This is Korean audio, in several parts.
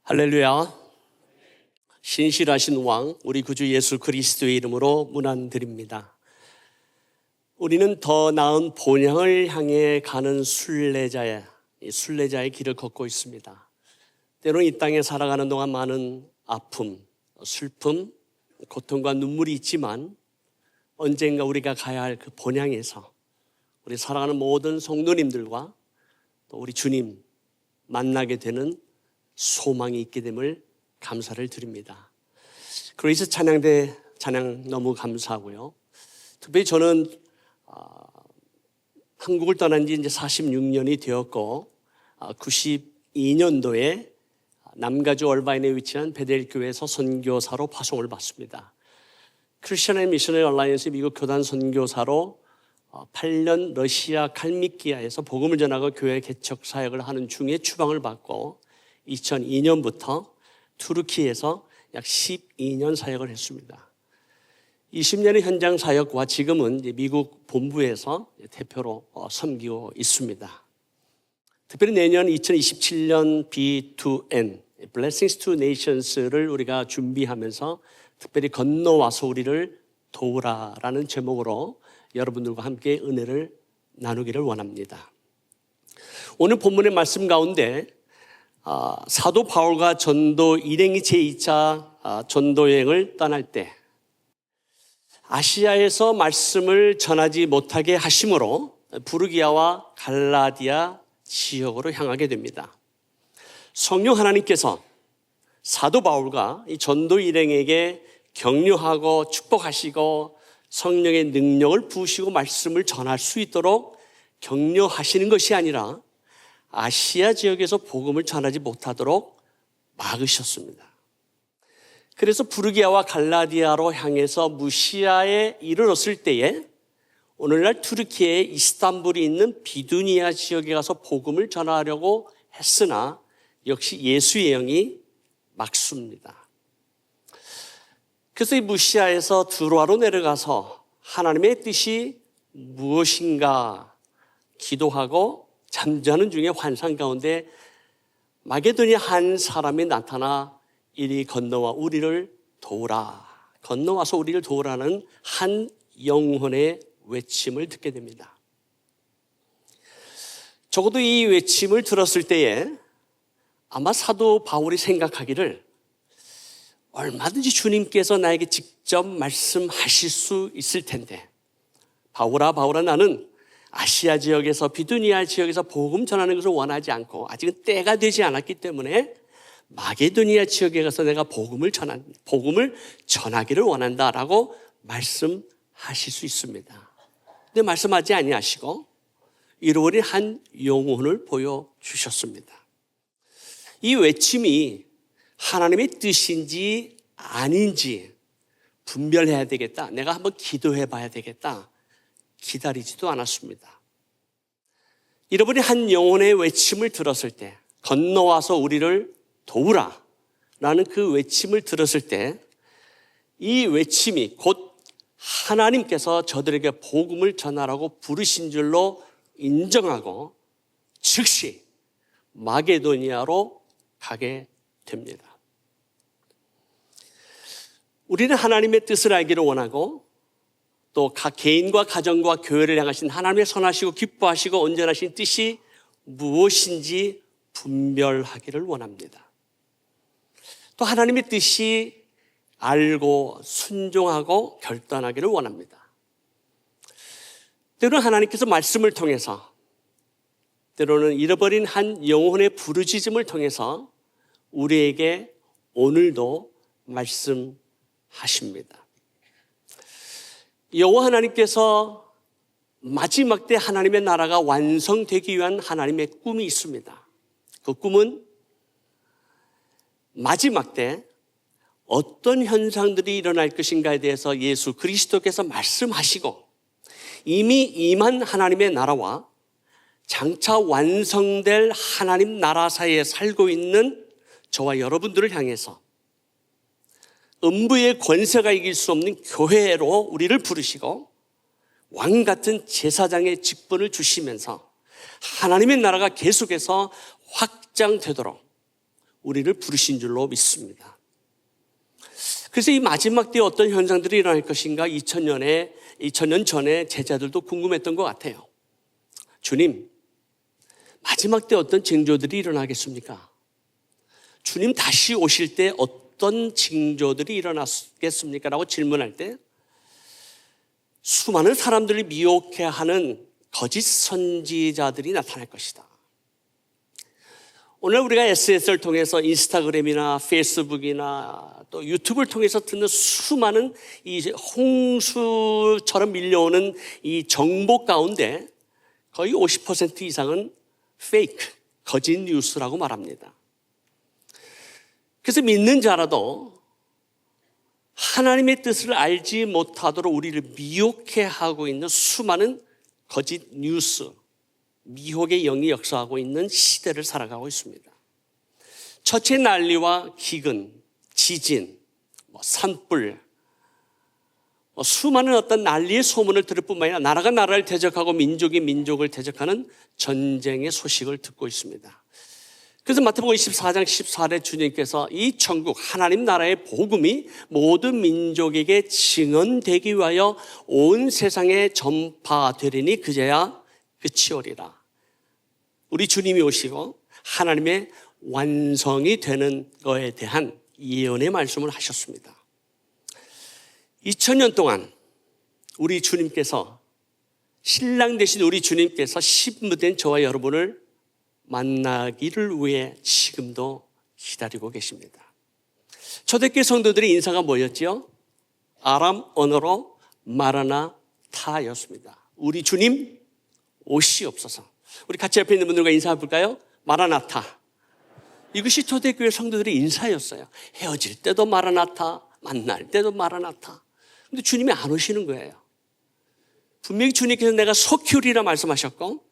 할렐루야. 신실하신 왕 우리 구주 예수 그리스도의 이름으로 문안드립니다. 우리는 더 나은 본향을 향해 가는 순례자의 길을 걷고 있습니다. 때로는 이 땅에 살아가는 동안 많은 아픔, 슬픔, 고통과 눈물이 있지만 언젠가 우리가 가야 할 그 본향에서 우리 사랑하는 모든 성도님들과 또 우리 주님 만나게 되는 소망이 있게 됨을 감사를 드립니다. 그래서 찬양대 찬양 너무 감사하고요. 특별히 저는 한국을 떠난 지 이제 46년이 되었고 92년도에 남가주 얼바인에 위치한 베델 교회에서 선교사로 파송을 받습니다. 크리스천 앤 미셔너리 얼라이언스 미국 교단 선교사로 8년 러시아 칼미키아에서 복음을 전하고 교회 개척 사역을 하는 중에 추방을 받고 2002년부터 투르키에서 약 12년 사역을 했습니다. 20년의 현장 사역과 지금은 미국 본부에서 대표로 섬기고 있습니다. 특별히 내년 2027년 B2N, Blessings to Nations를 우리가 준비하면서 특별히 건너와서 우리를 도우라라는 제목으로 여러분들과 함께 은혜를 나누기를 원합니다. 오늘 본문의 말씀 가운데 사도 바울과 전도 일행이 제2차 전도 여행을 떠날 때 아시아에서 말씀을 전하지 못하게 하심으로 부르기아와 갈라디아 지역으로 향하게 됩니다. 성령 하나님께서 사도 바울과 이 전도 일행에게 격려하고 축복하시고 성령의 능력을 부으시고 말씀을 전할 수 있도록 격려하시는 것이 아니라 아시아 지역에서 복음을 전하지 못하도록 막으셨습니다. 그래서 부르기아와 갈라디아로 향해서 무시아에 이르렀을 때에 오늘날 투르키의 이스탄불이 있는 비두니아 지역에 가서 복음을 전하려고 했으나 역시 예수의 영이 막습니다. 그래서 이 무시아에서 드로아로 내려가서 하나님의 뜻이 무엇인가 기도하고 잠자는 중에 환상 가운데 마게도니아 한 사람이 나타나 이리 건너와 우리를 도우라, 건너와서 우리를 도우라는 한 영혼의 외침을 듣게 됩니다. 적어도 이 외침을 들었을 때에 아마 사도 바울이 생각하기를 얼마든지 주님께서 나에게 직접 말씀하실 수 있을 텐데 바울아 나는 아시아 지역에서 비두니아 지역에서 복음 전하는 것을 원하지 않고 아직은 때가 되지 않았기 때문에 마게도니아 지역에 가서 내가 복음을 전하기를 원한다라고 말씀하실 수 있습니다. 근데 말씀하지 아니하시고 이루어진 한 영혼을 보여주셨습니다. 이 외침이 하나님의 뜻인지 아닌지 분별해야 되겠다. 내가 한번 기도해 봐야 되겠다. 기다리지도 않았습니다. 잃어버린 한 영혼의 외침을 들었을 때 건너와서 우리를 도우라 라는 그 외침을 들었을 때 이 외침이 곧 하나님께서 저들에게 복음을 전하라고 부르신 줄로 인정하고 즉시 마게도니아로 가게 됩니다. 우리는 하나님의 뜻을 알기를 원하고 또 각 개인과 가정과 교회를 향하신 하나님의 선하시고 기뻐하시고 온전하신 뜻이 무엇인지 분별하기를 원합니다. 또 하나님의 뜻이 알고 순종하고 결단하기를 원합니다. 때로는 하나님께서 말씀을 통해서 때로는 잃어버린 한 영혼의 부르짖음을 통해서 우리에게 오늘도 말씀하십니다. 여호와 하나님께서 마지막 때 하나님의 나라가 완성되기 위한 하나님의 꿈이 있습니다. 그 꿈은 마지막 때 어떤 현상들이 일어날 것인가에 대해서 예수 그리스도께서 말씀하시고 이미 임한 하나님의 나라와 장차 완성될 하나님 나라 사이에 살고 있는 저와 여러분들을 향해서 음부의 권세가 이길 수 없는 교회로 우리를 부르시고 왕 같은 제사장의 직분을 주시면서 하나님의 나라가 계속해서 확장되도록 우리를 부르신 줄로 믿습니다. 그래서 이 마지막 때에 어떤 현상들이 일어날 것인가 2000년 전에 제자들도 궁금했던 것 같아요. 주님, 마지막 때 어떤 징조들이 일어나겠습니까? 주님 다시 오실 때 어떤 징조들이 일어나겠습니까? 라고 질문할 때 수많은 사람들을 미혹해 하는 거짓 선지자들이 나타날 것이다. 오늘 우리가 SNS를 통해서 인스타그램이나 페이스북이나 또 유튜브를 통해서 듣는 수많은 이 홍수처럼 밀려오는 이 정보 가운데 거의 50% 이상은 페이크, 거짓 뉴스라고 말합니다. 그래서 믿는 자라도 하나님의 뜻을 알지 못하도록 우리를 미혹해 하고 있는 수많은 거짓 뉴스, 미혹의 영이 역사하고 있는 시대를 살아가고 있습니다. 첫째 난리와 기근, 지진, 산불, 수많은 어떤 난리의 소문을 들을 뿐만 아니라 나라가 나라를 대적하고 민족이 민족을 대적하는 전쟁의 소식을 듣고 있습니다. 그래서 마태복음 24장 14절에 주님께서 이 천국 하나님 나라의 복음이 모든 민족에게 증언되기 위하여 온 세상에 전파되리니 그제야 끝이 오리라. 우리 주님이 오시고 하나님의 완성이 되는 것에 대한 예언의 말씀을 하셨습니다. 2000년 동안 우리 주님께서, 신랑 되신 우리 주님께서 신부된 저와 여러분을 만나기를 위해 지금도 기다리고 계십니다. 초대교회 성도들의 인사가 뭐였지요? 아람 언어로 마라나타였습니다. 우리 주님 오시옵소서. 우리 같이 옆에 있는 분들과 인사해 볼까요? 마라나타. 이것이 초대교회 성도들의 인사였어요. 헤어질 때도 마라나타, 만날 때도 마라나타. 근데 주님이 안 오시는 거예요. 분명히 주님께서 내가 속히 오리라 말씀하셨고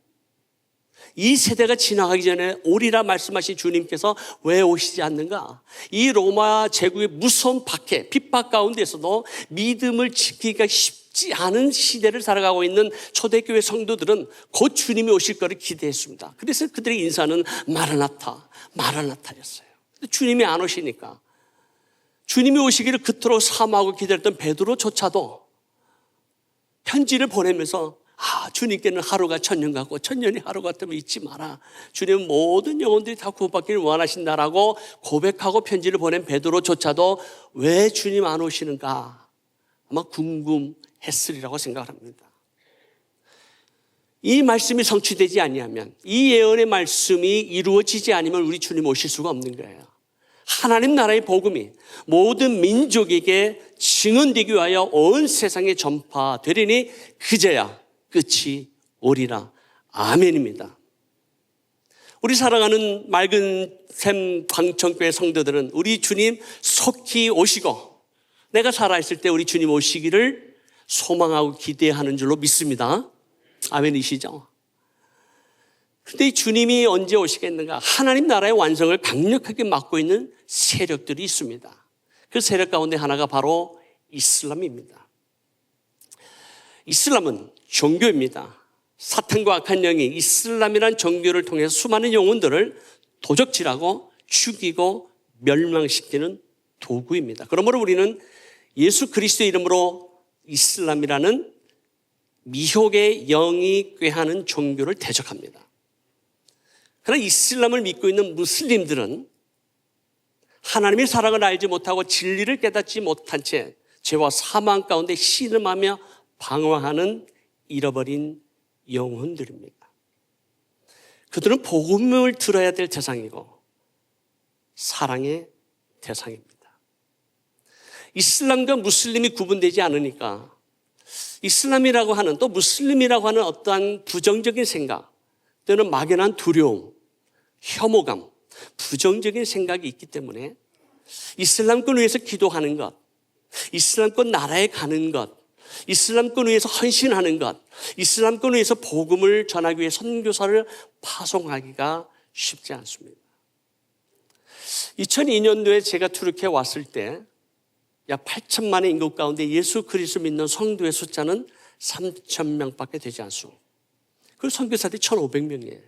이 세대가 지나가기 전에 오리라 말씀하신 주님께서 왜 오시지 않는가? 이 로마 제국의 무서운 박해, 핍박 가운데서도 믿음을 지키기가 쉽지 않은 시대를 살아가고 있는 초대교회 성도들은 곧 주님이 오실 거를 기대했습니다. 그래서 그들의 인사는 마라나타, 마라나타였어요. 근데 주님이 안 오시니까 주님이 오시기를 그토록 사모하고 기다렸던 베드로조차도 편지를 보내면서 주님께는 하루가 천년 같고 천년이 하루 같으면 잊지 마라. 주님은 모든 영혼들이 다 구원받기를 원하신다라고 고백하고 편지를 보낸 베드로조차도 왜 주님 안 오시는가 아마 궁금했으리라고 생각합니다. 이 말씀이 성취되지 아니하면, 이 예언의 말씀이 이루어지지 않으면 우리 주님 오실 수가 없는 거예요. 하나님 나라의 복음이 모든 민족에게 증언되기 위하여 온 세상에 전파되리니 그제야 끝이 오리라. 아멘입니다. 우리 사랑하는 맑은 샘 광천교회 성도들은 우리 주님 속히 오시고 내가 살아있을 때 우리 주님 오시기를 소망하고 기대하는 줄로 믿습니다. 아멘이시죠? 그런데 이 주님이 언제 오시겠는가? 하나님 나라의 완성을 강력하게 막고 있는 세력들이 있습니다. 그 세력 가운데 하나가 바로 이슬람입니다. 이슬람은 종교입니다. 사탄과 악한 영이 이슬람이라는 종교를 통해서 수많은 영혼들을 도적질하고 죽이고 멸망시키는 도구입니다. 그러므로 우리는 예수 그리스도의 이름으로 이슬람이라는 미혹의 영이 꾀하는 종교를 대적합니다. 그러나 이슬람을 믿고 있는 무슬림들은 하나님의 사랑을 알지 못하고 진리를 깨닫지 못한 채 죄와 사망 가운데 신음하며 방황하는 잃어버린 영혼들입니다. 그들은 복음을 들어야 될 대상이고 사랑의 대상입니다. 이슬람과 무슬림이 구분되지 않으니까 이슬람이라고 하는, 또 무슬림이라고 하는 어떠한 부정적인 생각 또는 막연한 두려움, 혐오감, 부정적인 생각이 있기 때문에 이슬람권 위해서 기도하는 것, 이슬람권 나라에 가는 것, 이슬람권 위해서 헌신하는 것, 이슬람권 위해서 복음을 전하기 위해 선교사를 파송하기가 쉽지 않습니다. 2002년도에 제가 투르키에 왔을 때 약 8천만의 인구 가운데 예수 그리스도 믿는 성도의 숫자는 3,000명밖에 되지 않습니다. 그리고 선교사들이 1,500명이에요.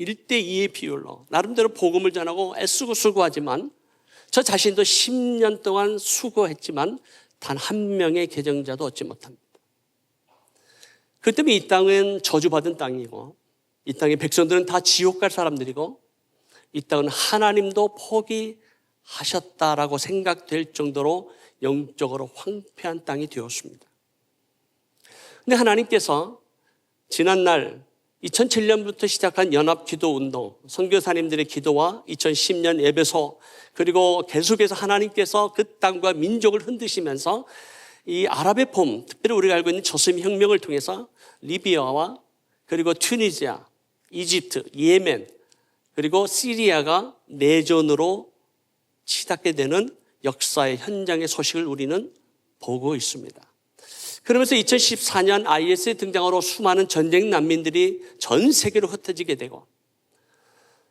1대2의 비율로 나름대로 복음을 전하고 애쓰고 수고하지만 저 자신도 10년 동안 수고했지만 단 한 명의 개정자도 얻지 못합니다. 그 때문에 이 땅은 저주받은 땅이고 이 땅의 백성들은 다 지옥 갈 사람들이고 이 땅은 하나님도 포기하셨다라고 생각될 정도로 영적으로 황폐한 땅이 되었습니다. 근데 하나님께서 지난날 2007년부터 시작한 연합기도운동, 선교사님들의 기도와 2010년 예배소, 그리고 계속해서 하나님께서 그 땅과 민족을 흔드시면서 이 아랍의 봄, 특별히 우리가 알고 있는 저스미 혁명을 통해서 리비아와 그리고 튀니지아, 이집트, 예멘, 그리고 시리아가 내전으로 치닫게 되는 역사의 현장의 소식을 우리는 보고 있습니다. 그러면서 2014년 IS의 등장으로 수많은 전쟁 난민들이 전 세계로 흩어지게 되고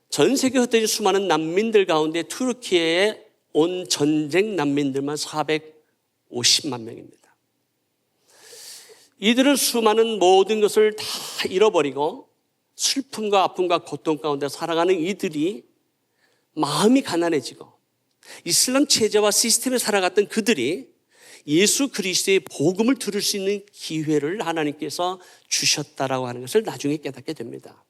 전 세계에 흩어진 수많은 난민들 가운데 투르키예에 온 전쟁 난민들만 450만 명입니다. 이들은 수많은 모든 것을 다 잃어버리고 슬픔과 아픔과 고통 가운데 살아가는 이들이 마음이 가난해지고 이슬람 체제와 시스템에 살아갔던 그들이 예수 그리스도의 복음을 들을 수 있는 기회를 하나님께서 주셨다라고 하는 것을 나중에 깨닫게 됩니다.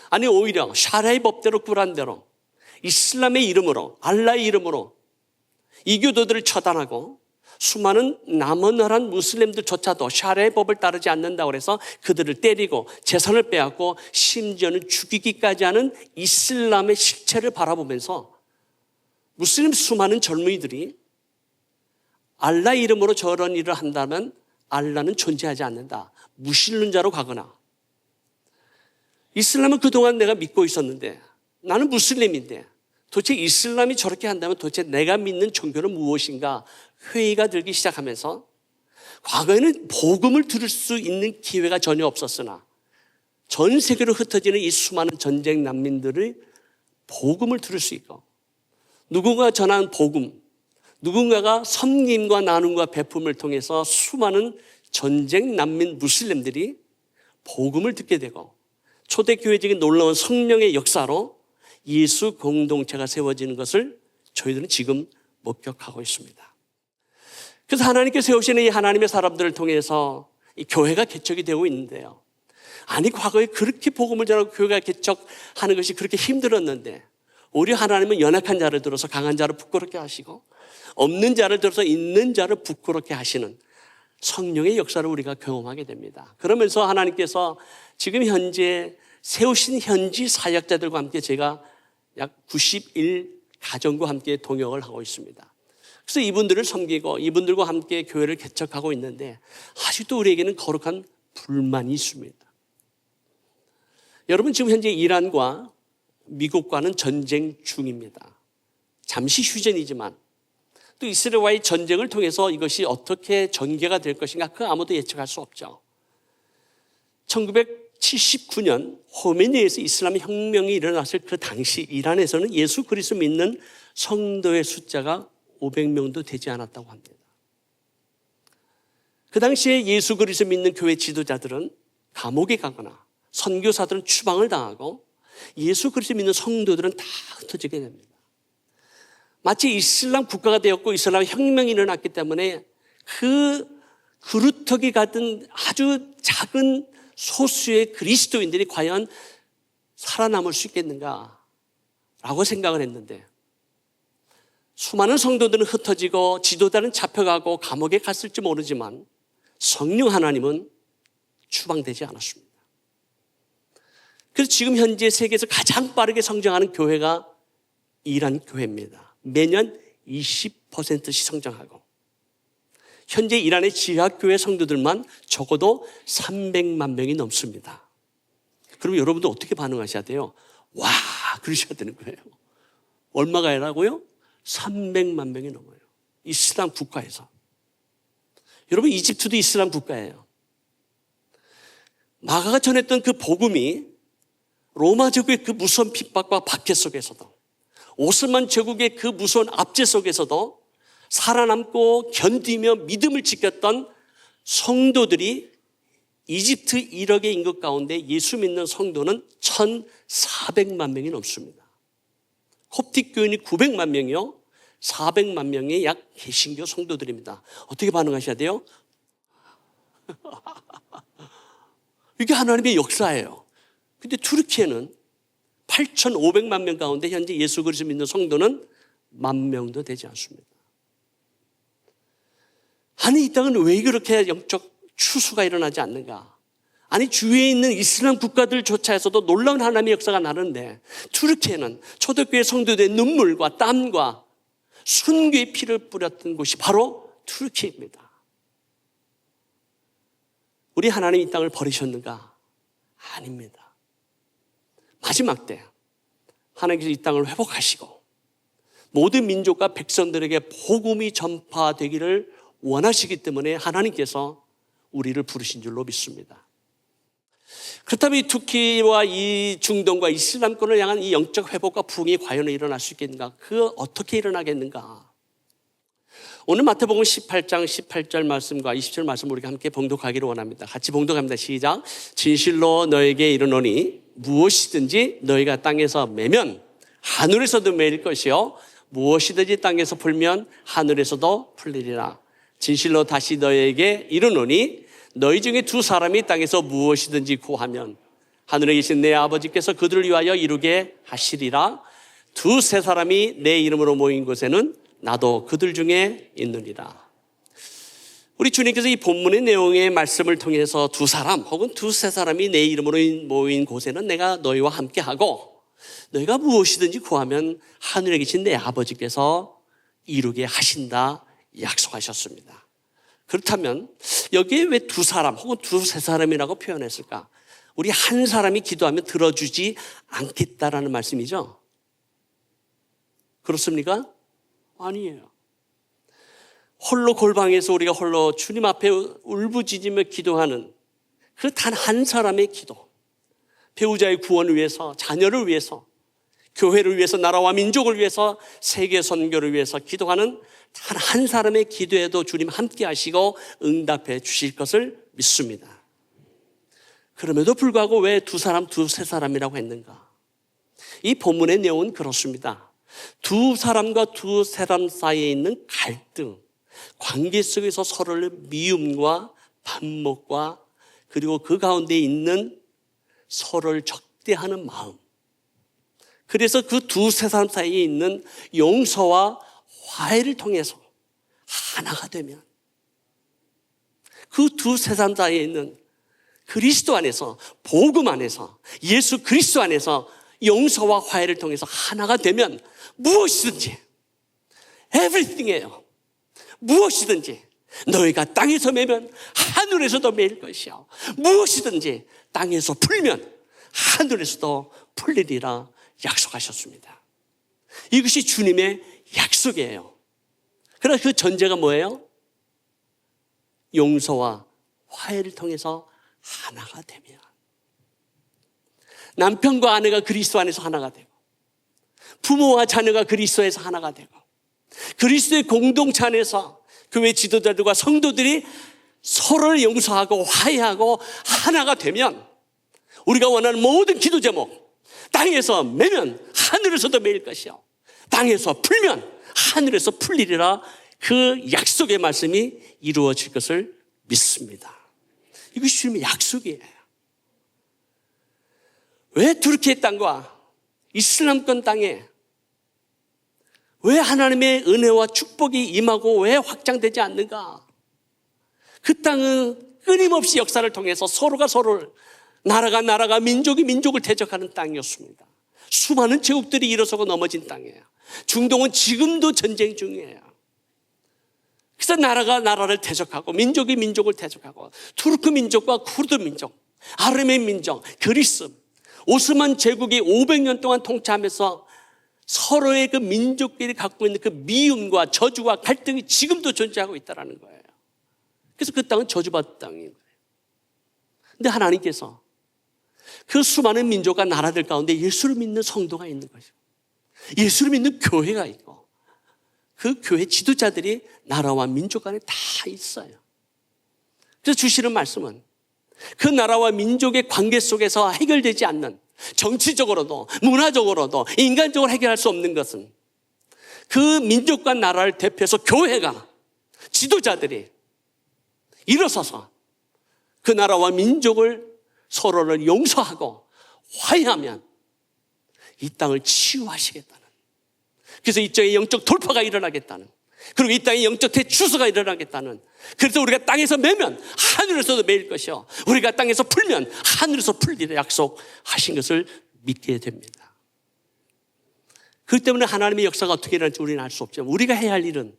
아니 오히려 샤리아의 법대로 꾸란대로 이슬람의 이름으로 알라의 이름으로 이교도들을 처단하고 수많은 남언어란 무슬림들조차도 샤리아의 법을 따르지 않는다고 해서 그들을 때리고 재산을 빼앗고 심지어는 죽이기까지 하는 이슬람의 실체를 바라보면서 무슬림 수많은 젊은이들이 알라의 이름으로 저런 일을 한다면 알라는 존재하지 않는다. 무신론자로 가거나 이슬람은 그동안 내가 믿고 있었는데 나는 무슬림인데 도대체 이슬람이 저렇게 한다면 도대체 내가 믿는 종교는 무엇인가 회의가 들기 시작하면서 과거에는 복음을 들을 수 있는 기회가 전혀 없었으나 전 세계로 흩어지는 이 수많은 전쟁 난민들의 복음을 들을 수 있고 누군가 전한 복음, 누군가가 섬김과 나눔과 베품을 통해서 수많은 전쟁 난민 무슬림들이 복음을 듣게 되고 초대교회적인 놀라운 성령의 역사로 예수 공동체가 세워지는 것을 저희들은 지금 목격하고 있습니다. 그래서 하나님께서 세우시는 이 하나님의 사람들을 통해서 이 교회가 개척이 되고 있는데요. 아니 과거에 그렇게 복음을 전하고 교회가 개척하는 것이 그렇게 힘들었는데 오히려 하나님은 연약한 자를 들어서 강한 자를 부끄럽게 하시고 없는 자를 들어서 있는 자를 부끄럽게 하시는 성령의 역사를 우리가 경험하게 됩니다. 그러면서 하나님께서 지금 현재 세우신 현지 사역자들과 함께 제가 약 91 가정과 함께 동역을 하고 있습니다. 그래서 이분들을 섬기고 이분들과 함께 교회를 개척하고 있는데 아직도 우리에게는 거룩한 불만이 있습니다. 여러분 지금 현재 이란과 미국과는 전쟁 중입니다. 잠시 휴전이지만 또 이스라엘과의 전쟁을 통해서 이것이 어떻게 전개가 될 것인가 그 아무도 예측할 수 없죠. 1979년 호메니에서 이슬람 혁명이 일어났을 그 당시 이란에서는 예수 그리스도 믿는 성도의 숫자가 500명도 되지 않았다고 합니다. 그 당시에 예수 그리스도 믿는 교회 지도자들은 감옥에 가거나 선교사들은 추방을 당하고 예수 그리스도 믿는 성도들은 다 흩어지게 됩니다. 마치 이슬람 국가가 되었고 이슬람 혁명이 일어났기 때문에 그 그루터기 같은 아주 작은 소수의 그리스도인들이 과연 살아남을 수 있겠는가라고 생각을 했는데 수많은 성도들은 흩어지고 지도자는 잡혀가고 감옥에 갔을지 모르지만 성령 하나님은 추방되지 않았습니다. 그래서 지금 현재 세계에서 가장 빠르게 성장하는 교회가 이란 교회입니다. 매년 20%씩 성장하고 현재 이란의 지하교회 성도들만 적어도 300만 명이 넘습니다. 그럼 여러분도 어떻게 반응하셔야 돼요? 와 그러셔야 되는 거예요. 얼마가 아니라고요? 300만 명이 넘어요. 이슬람 국가에서. 여러분 이집트도 이슬람 국가예요. 마가가 전했던 그 복음이 로마 제국의 그 무서운 핍박과 박해 속에서도 오스만 제국의 그 무서운 압제 속에서도 살아남고 견디며 믿음을 지켰던 성도들이 이집트 1억의 인구 가운데 예수 믿는 성도는 1,400만 명이 넘습니다. 콥틱 교인이 900만 명이요. 400만 명의 약 개신교 성도들입니다. 어떻게 반응하셔야 돼요? 이게 하나님의 역사예요. 근데 투르키에는 8,500만 명 가운데 현재 예수 그리스도 믿는 성도는 10,000명도 되지 않습니다. 아니, 이 땅은 왜 그렇게 영적 추수가 일어나지 않는가? 아니, 주위에 있는 이슬람 국가들조차에서도 놀라운 하나님의 역사가 나는데 투르키에는 초대교회 성도들의 눈물과 땀과 순교의 피를 뿌렸던 곳이 바로 투르키입니다. 우리 하나님 이 땅을 버리셨는가? 아닙니다. 마지막 때 하나님께서 이 땅을 회복하시고 모든 민족과 백성들에게 복음이 전파되기를 원하시기 때문에 하나님께서 우리를 부르신 줄로 믿습니다. 그렇다면 이 투르키와 이 중동과 이슬람권을 향한 이 영적 회복과 부흥이 과연 일어날 수 있겠는가? 그 어떻게 일어나겠는가? 오늘 마태복음 18장 18절 말씀과 20절 말씀 우리가 함께 봉독하기를 원합니다. 같이 봉독합니다. 시작. 진실로 너에게 이르노니 무엇이든지 너희가 땅에서 매면 하늘에서도 매일 것이요 무엇이든지 땅에서 풀면 하늘에서도 풀리리라. 진실로 다시 너희에게 이르노니 너희 중에 두 사람이 땅에서 무엇이든지 구하면 하늘에 계신 내 아버지께서 그들을 위하여 이루게 하시리라. 두세 사람이 내 이름으로 모인 곳에는 나도 그들 중에 있느니라. 우리 주님께서 이 본문의 내용의 말씀을 통해서 두 사람 혹은 두세 사람이 내 이름으로 모인 곳에는 내가 너희와 함께하고 너희가 무엇이든지 구하면 하늘에 계신 내 아버지께서 이루게 하신다 약속하셨습니다. 그렇다면 여기에 왜 두 사람 혹은 두세 사람이라고 표현했을까? 우리 한 사람이 기도하면 들어주지 않겠다라는 말씀이죠. 그렇습니까? 아니에요. 홀로 골방에서 우리가 홀로 주님 앞에 울부짖으며 기도하는 그 단 한 사람의 기도, 배우자의 구원을 위해서, 자녀를 위해서, 교회를 위해서, 나라와 민족을 위해서, 세계 선교를 위해서 기도하는 단 한 사람의 기도에도 주님 함께 하시고 응답해 주실 것을 믿습니다. 그럼에도 불구하고 왜 두 사람, 두세 사람이라고 했는가? 이 본문의 내용은 그렇습니다. 두 사람과 두세 사람 사이에 있는 갈등, 관계 속에서 서로를 미움과 반목과 그리고 그 가운데 있는 서로를 적대하는 마음. 그래서 그 두세 사람 사이에 있는 용서와 화해를 통해서 하나가 되면 그 두세 사람 사이에 있는 그리스도 안에서, 복음 안에서, 예수 그리스도 안에서 용서와 화해를 통해서 하나가 되면 무엇이든지, everything이에요. 무엇이든지 너희가 땅에서 매면 하늘에서도 매일 것이요 무엇이든지 땅에서 풀면 하늘에서도 풀리리라 약속하셨습니다. 이것이 주님의 약속이에요. 그러나 그 전제가 뭐예요? 용서와 화해를 통해서 하나가 되면, 남편과 아내가 그리스도 안에서 하나가 되고 부모와 자녀가 그리스도에서 하나가 되고 그리스도의 공동체 안에서 교회 지도자들과 성도들이 서로를 용서하고 화해하고 하나가 되면 우리가 원하는 모든 기도 제목, 땅에서 매면 하늘에서도 매일 것이요 땅에서 풀면 하늘에서 풀리리라, 그 약속의 말씀이 이루어질 것을 믿습니다. 이것이 주님의 약속이에요. 왜 투르키의 땅과 이슬람권 땅에 왜 하나님의 은혜와 축복이 임하고 왜 확장되지 않는가? 그 땅은 끊임없이 역사를 통해서 서로가 서로를, 나라가 민족이 민족을 대적하는 땅이었습니다. 수많은 제국들이 일어서고 넘어진 땅이에요. 중동은 지금도 전쟁 중이에요. 그래서 나라가 나라를 대적하고 민족이 민족을 대적하고 투르크 민족과 쿠르드 민족, 아르멘 민족, 그리스, 오스만 제국이 500년 동안 통치하면서 서로의 그 민족끼리 갖고 있는 그 미움과 저주와 갈등이 지금도 존재하고 있다는 거예요. 그래서 그 땅은 저주받은 땅인 거예요. 근데 하나님께서 그 수많은 민족과 나라들 가운데 예수를 믿는 성도가 있는 거죠. 예수를 믿는 교회가 있고 그 교회 지도자들이 나라와 민족 안에 다 있어요. 그래서 주시는 말씀은 그 나라와 민족의 관계 속에서 해결되지 않는, 정치적으로도 문화적으로도 인간적으로 해결할 수 없는 것은 그 민족과 나라를 대표해서 교회가, 지도자들이 일어서서 그 나라와 민족을, 서로를 용서하고 화해하면 이 땅을 치유하시겠다는, 그래서 이 땅에 영적 돌파가 일어나겠다는, 그리고 이 땅에 영적 대추수가 일어나겠다는, 그래서 우리가 땅에서 매면 하늘에서도 매일 것이요, 우리가 땅에서 풀면 하늘에서 풀리라 약속하신 것을 믿게 됩니다. 그렇기 때문에 하나님의 역사가 어떻게 일어날지 우리는 알 수 없지만, 우리가 해야 할 일은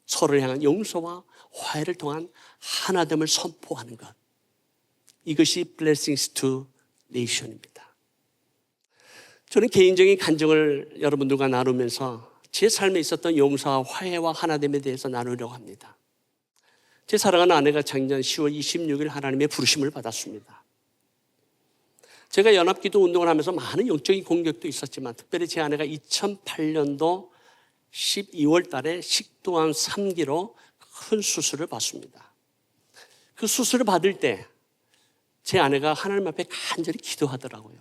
서로를 향한 용서와 화해를 통한 하나됨을 선포하는 것, 이것이 Blessings to Nation입니다. 저는 개인적인 간증을 여러분들과 나누면서 제 삶에 있었던 용서와 화해와 하나됨에 대해서 나누려고 합니다. 제 사랑하는 아내가 작년 10월 26일 하나님의 부르심을 받았습니다. 제가 연합기도 운동을 하면서 많은 영적인 공격도 있었지만, 특별히 제 아내가 2008년도 12월 달에 식도암 3기로 큰 수술을 받습니다. 그 수술을 받을 때 제 아내가 하나님 앞에 간절히 기도하더라고요.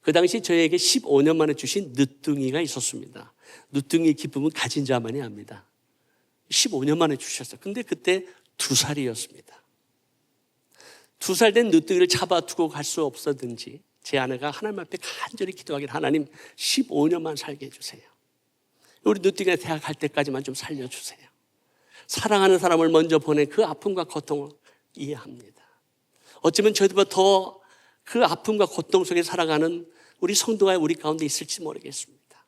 그 당시 저에게 15년 만에 주신 늦둥이가 있었습니다. 늦둥이의 기쁨은 가진 자만이 압니다. 15년 만에 주셨어요. 근데 그때 2살이었습니다. 2살 된 늦둥이를 잡아두고 갈 수 없었든지 제 아내가 하나님 앞에 간절히 기도하기를, 하나님 15년만 살게 해주세요. 우리 늦둥이가 대학 갈 때까지만 좀 살려주세요. 사랑하는 사람을 먼저 보낸 그 아픔과 고통을 이해합니다. 어쩌면 저희보다 더 그 아픔과 고통 속에 살아가는 우리 성도가 우리 가운데 있을지 모르겠습니다.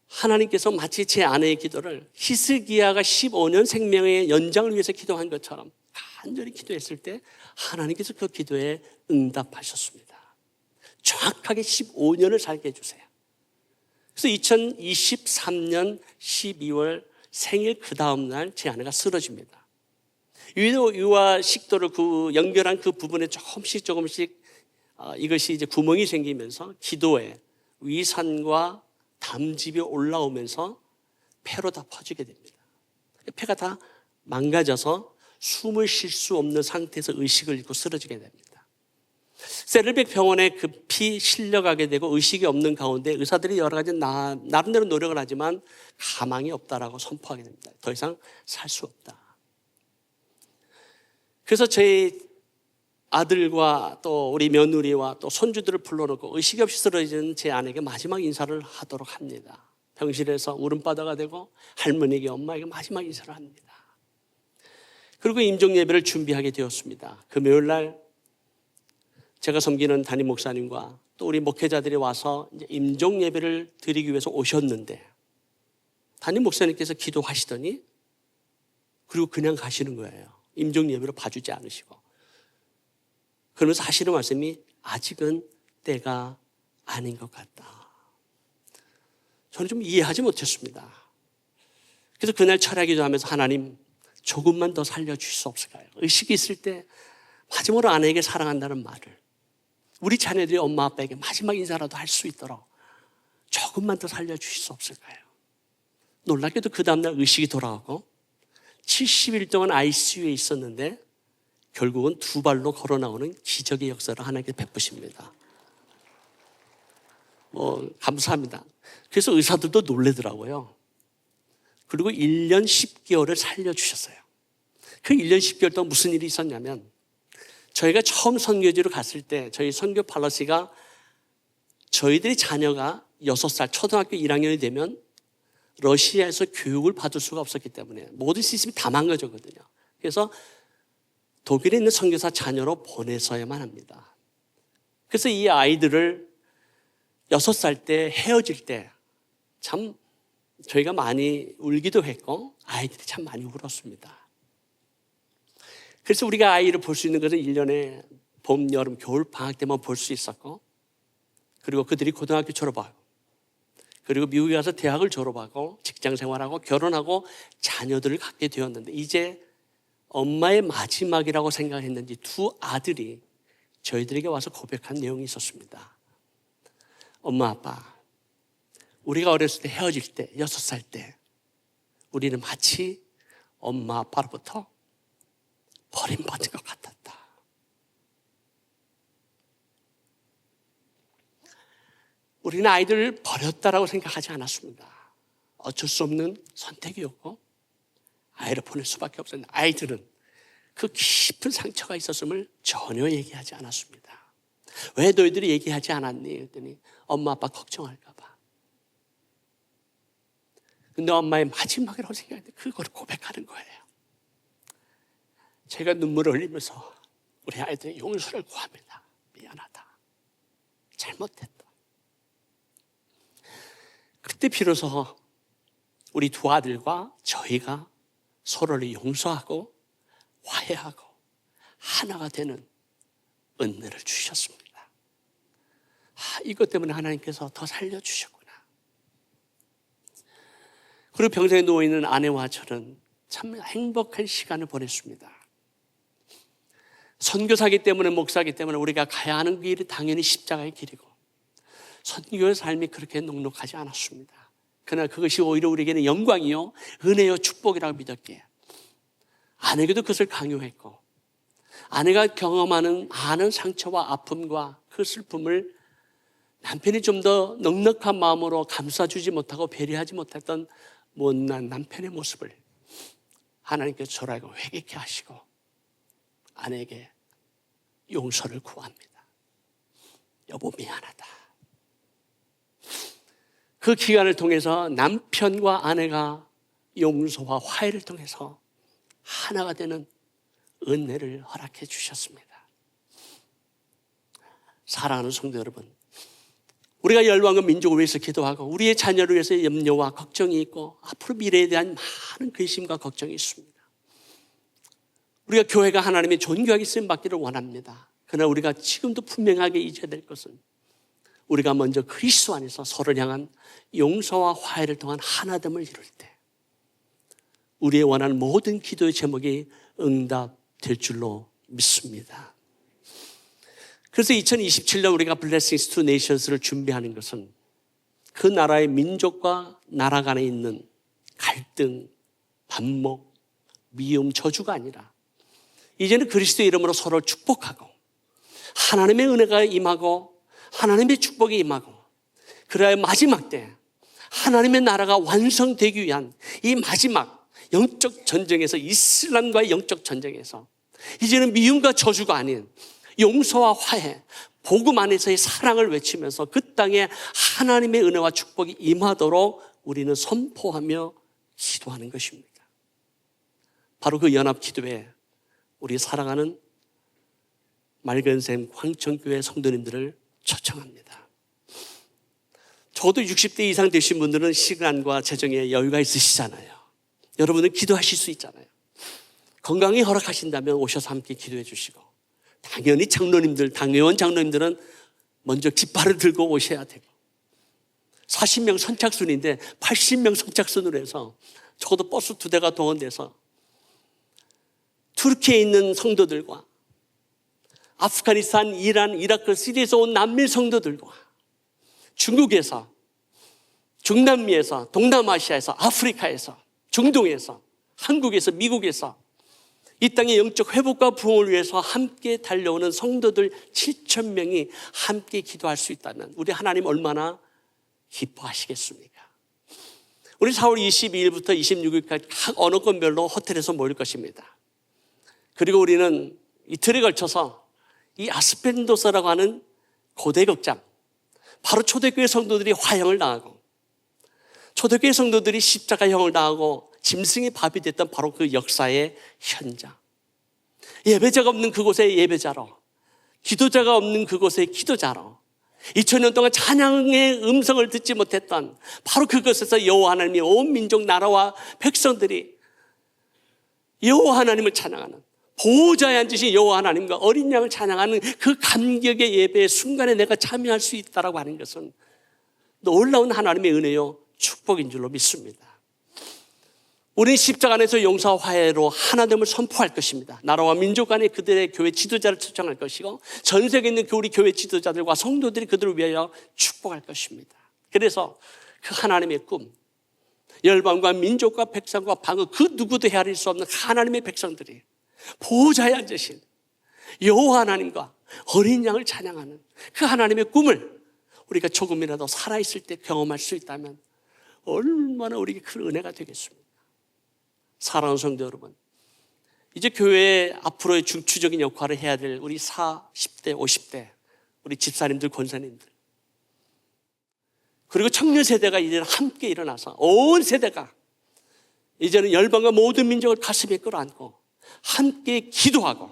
하나님께서 마치 제 아내의 기도를 히스기야가 15년 생명의 연장을 위해서 기도한 것처럼 간절히 기도했을 때 하나님께서 그 기도에 응답하셨습니다. 정확하게 15년을 살게 해주세요. 그래서 2023년 12월 생일 그 다음 날 제 아내가 쓰러집니다. 유와 식도를 연결한 그 부분에 조금씩 이것이 이제 구멍이 생기면서 기도에 위산과 담즙이 올라오면서 폐로 다 퍼지게 됩니다. 폐가 다 망가져서 숨을 쉴 수 없는 상태에서 의식을 잃고 쓰러지게 됩니다. 세를백 병원에 급히 실려가게 되고 의식이 없는 가운데 의사들이 여러 가지 나름대로 노력을 하지만 가망이 없다라고 선포하게 됩니다. 더 이상 살 수 없다. 그래서 저희 아들과 또 우리 며느리와 또 손주들을 불러놓고 의식이 없이 쓰러진 제 아내에게 마지막 인사를 하도록 합니다. 병실에서 울음바다가 되고 할머니에게, 엄마에게 마지막 인사를 합니다. 그리고 임종 예배를 준비하게 되었습니다. 금요일 날 제가 섬기는 담임 목사님과 또 우리 목회자들이 와서 이제 임종 예배를 드리기 위해서 오셨는데, 담임 목사님께서 기도하시더니 그리고 그냥 가시는 거예요. 임종 예배로 봐주지 않으시고. 그러면서 하시는 말씀이 아직은 때가 아닌 것 같다. 저는 좀 이해하지 못했습니다. 그래서 그날 철야기도 하면서 하나님 조금만 더 살려주실 수 없을까요? 의식이 있을 때 마지막으로 아내에게 사랑한다는 말을, 우리 자녀들이 엄마 아빠에게 마지막 인사라도 할 수 있도록 조금만 더 살려주실 수 없을까요? 놀랍게도 그 다음날 의식이 돌아오고 70일 동안 ICU에 있었는데 결국은 2발로 걸어 나오는 기적의 역사를 하나님께 베푸십니다. 감사합니다. 그래서 의사들도 놀래더라고요. 그리고 1년 10개월을 살려주셨어요. 그 1년 10개월 동안 무슨 일이 있었냐면, 저희가 처음 선교지로 갔을 때 저희 선교 팔러시가 저희들의 자녀가 6살 초등학교 1학년이 되면 러시아에서 교육을 받을 수가 없었기 때문에 모든 시스템이 다 망가졌거든요. 그래서 독일에 있는 선교사 자녀로 보내서야만 합니다. 그래서 이 아이들을 6살 때 헤어질 때 참 저희가 많이 울기도 했고 아이들이 참 많이 울었습니다. 그래서 우리가 아이를 볼 수 있는 것은 1년에 봄, 여름, 겨울 방학 때만 볼 수 있었고, 그리고 그들이 고등학교 졸업하고, 그리고 미국에 가서 대학을 졸업하고 직장 생활하고 결혼하고 자녀들을 갖게 되었는데, 이제 엄마의 마지막이라고 생각했는지 2 아들이 저희들에게 와서 고백한 내용이 있었습니다. 엄마, 아빠, 우리가 어렸을 때 헤어질 때 6살 때 우리는 마치 엄마 아빠로부터 버림받은 것 같았다. 우리는 아이들을 버렸다라고 생각하지 않았습니다. 어쩔 수 없는 선택이었고 아이를 보낼 수밖에 없었는데 아이들은 그 깊은 상처가 있었음을 전혀 얘기하지 않았습니다. 왜 너희들이 얘기하지 않았니? 그랬더니 엄마 아빠 걱정할까 봐. 근데 엄마의 마지막이라고 생각했는데 그걸 고백하는 거예요. 제가 눈물을 흘리면서 우리 아이들의 용서를 구합니다. 미안하다. 잘못했다. 그때 비로소 우리 두 아들과 저희가 서로를 용서하고 화해하고 하나가 되는 은혜를 주셨습니다. 이것 때문에 하나님께서 더 살려주셨구나. 그리고 병상에 누워있는 아내와 저는 참 행복한 시간을 보냈습니다. 선교사기 때문에 목사기 때문에 우리가 가야 하는 길이 당연히 십자가의 길이고 선교의 삶이 그렇게 넉넉하지 않았습니다. 그러나 그것이 오히려 우리에게는 영광이요 은혜요 축복이라고 믿었기에 아내에게도 그것을 강요했고 아내가 경험하는 많은 상처와 아픔과 그 슬픔을 남편이 좀 더 넉넉한 마음으로 감싸주지 못하고 배려하지 못했던 못난 남편의 모습을 하나님께서 저를 알고 회개케 하시고 아내에게 용서를 구합니다. 여보 미안하다. 그 기간을 통해서 남편과 아내가 용서와 화해를 통해서 하나가 되는 은혜를 허락해 주셨습니다. 사랑하는 성도 여러분, 우리가 열방과 민족을 위해서 기도하고 우리의 자녀를 위해서 염려와 걱정이 있고 앞으로 미래에 대한 많은 근심과 걱정이 있습니다. 우리가 교회가 하나님의 존귀하게 쓰임받기를 원합니다. 그러나 우리가 지금도 분명하게 잊어야 될 것은 우리가 먼저 그리스도 안에서 서로를 향한 용서와 화해를 통한 하나됨을 이룰 때 우리의 원하는 모든 기도의 제목이 응답될 줄로 믿습니다. 그래서 2027년 우리가 Blessings to Nations를 준비하는 것은 그 나라의 민족과 나라 간에 있는 갈등, 반목, 미움, 저주가 아니라 이제는 그리스도의 이름으로 서로 축복하고 하나님의 은혜가 임하고 하나님의 축복이 임하고 그래야 마지막 때 하나님의 나라가 완성되기 위한 이 마지막 영적 전쟁에서 이슬람과의 영적 전쟁에서 이제는 미움과 저주가 아닌 용서와 화해, 복음 안에서의 사랑을 외치면서 그 땅에 하나님의 은혜와 축복이 임하도록 우리는 선포하며 기도하는 것입니다. 바로 그 연합기도에 우리 사랑하는 맑은샘 광천교회 성도님들을 초청합니다. 적어도 60대 이상 되신 분들은 시간과 재정에 여유가 있으시잖아요. 여러분은 기도하실 수 있잖아요. 건강이 허락하신다면 오셔서 함께 기도해 주시고 당연히 장로님들, 당회원 장로님들은 먼저 깃발을 들고 오셔야 되고 40명 선착순인데 80명 선착순으로 해서 적어도 버스 2대가 동원돼서 투르키에 있는 성도들과 아프가니스탄, 이란, 이라크, 시리아에서 온 난민 성도들과 중국에서, 중남미에서, 동남아시아에서, 아프리카에서, 중동에서, 한국에서, 미국에서 이 땅의 영적 회복과 부흥을 위해서 함께 달려오는 성도들 7,000명이 함께 기도할 수 있다면 우리 하나님 얼마나 기뻐하시겠습니까? 우리 4월 22일부터 26일까지 각 어느 건별로 호텔에서 모일 것입니다. 그리고 우리는 이틀에 걸쳐서 이 아스펜도서라고 하는 고대 극장, 바로 초대교회 성도들이 화형을 당하고 초대교회 성도들이 십자가형을 당하고 짐승의 밥이 됐던 바로 그 역사의 현장, 예배자가 없는 그곳의 예배자로, 기도자가 없는 그곳의 기도자로 2000년 동안 찬양의 음성을 듣지 못했던 바로 그것에서 여호와 하나님의 온 민족 나라와 백성들이 여호와 하나님을 찬양하는, 보호자에 앉으신 여호와 하나님과 어린 양을 찬양하는 그 감격의 예배의 순간에 내가 참여할 수 있다라고 하는 것은 놀라운 하나님의 은혜요 축복인 줄로 믿습니다. 우리는 십자가 안에서 용서와 화해로 하나됨을 선포할 것입니다. 나라와 민족 간에 그들의 교회 지도자를 초청할 것이고 전 세계에 있는 우리 교회 지도자들과 성도들이 그들을 위하여 축복할 것입니다. 그래서 그 하나님의 꿈, 열방과 민족과 백성과 방언, 그 누구도 헤아릴 수 없는 하나님의 백성들이 보호자에 앉으신 여호와 하나님과 어린 양을 찬양하는 그 하나님의 꿈을 우리가 조금이라도 살아있을 때 경험할 수 있다면 얼마나 우리에게 큰 은혜가 되겠습니까? 사랑하는 성도 여러분, 이제 교회의 앞으로의 중추적인 역할을 해야 될 우리 40대, 50대 우리 집사님들, 권사님들, 그리고 청년 세대가 이제는 함께 일어나서 온 세대가 이제는 열방과 모든 민족을 가슴에 끌어안고 함께 기도하고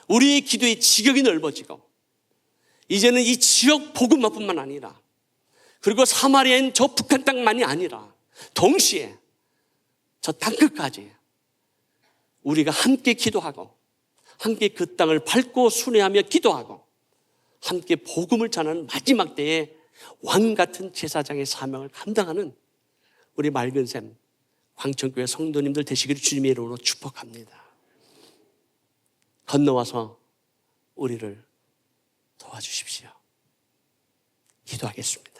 우리의 기도의 지경이 넓어지고 이제는 이 지역 복음만뿐만 아니라 그리고 사마리아인 저 북한 땅만이 아니라 동시에 저 땅끝까지 우리가 함께 기도하고 함께 그 땅을 밟고 순회하며 기도하고 함께 복음을 전하는 마지막 때에 왕 같은 제사장의 사명을 감당하는 우리 맑은샘 광천교회 성도님들 되시기를 주님의 이름으로 축복합니다. 건너와서 우리를 도와주십시오. 기도하겠습니다.